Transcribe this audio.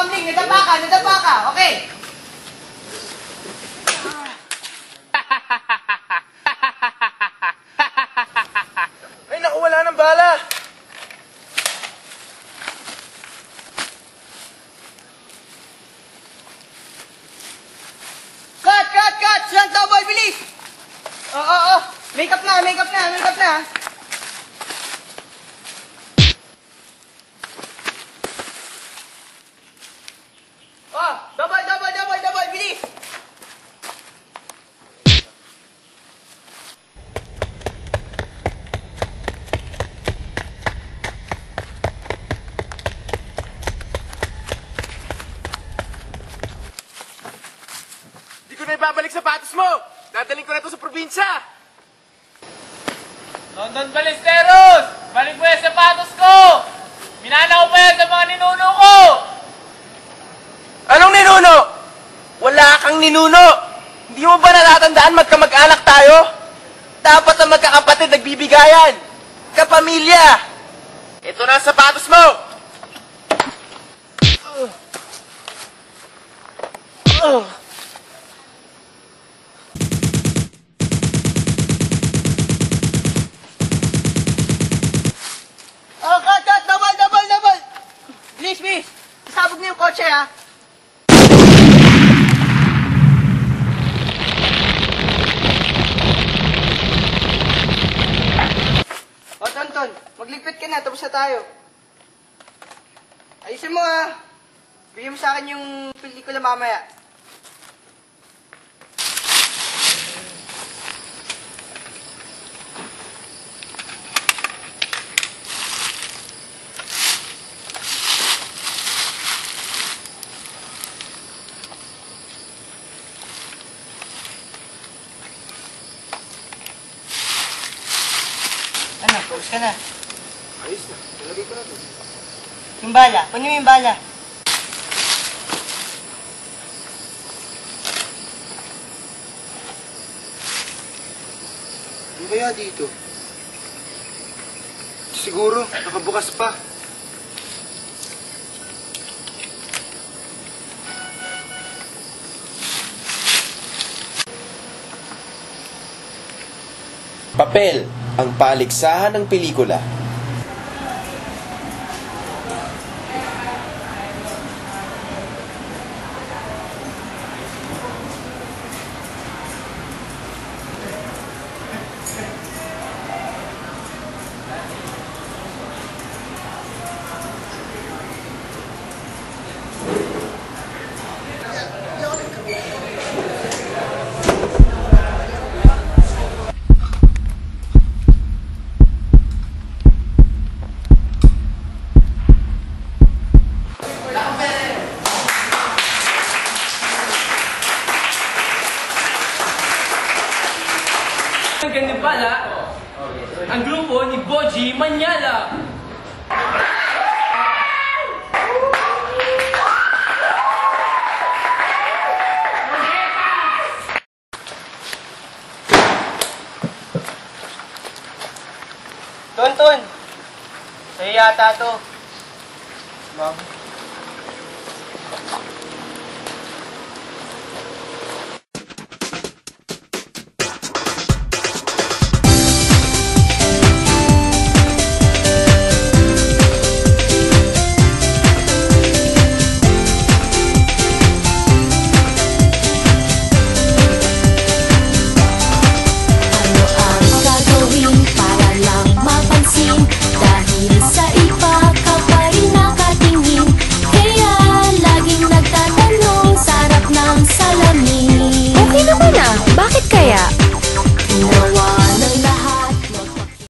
tumbling. Nadapa ka. Okay. Ay, naku, wala ng bala. Cut! Slang cowboy, bilis! Oo. Makeup na. Oh, double, bilis! Hindi ko na ibabalik sapatos mo. Dadaling ko na ito sa probinsya. London Ballesteros! Balik mo yung sapatos ko! Minana ko pa yan sa mga ninuno ko! Anong ninuno? Wala kang ninuno. Hindi mo ba natatandaan magkamag-anak tayo? Dapat ang magkakapatid nagbibigayan. Kapamilya. Ito na ang sapatos mo. Oh, cut! Double! Bilis! Isabog niyo yung kotse, ha? O, Tonton, magligpit ka na, tapos na tayo. Ayusin mo, ha? Bigyan mo sa akin yung pelikula mamaya. Ano, tapos ka na. Ayos na. Talagay ko na ito. Yung bala, kunin mo yung bala. Ano kaya dito? Siguro, nakabukas pa. Papel, ang paligsahan ng pelikula. Ganyan pala, ang grupo ni Boji Manyala. Tonton, sa'yo yata to. Ma'am.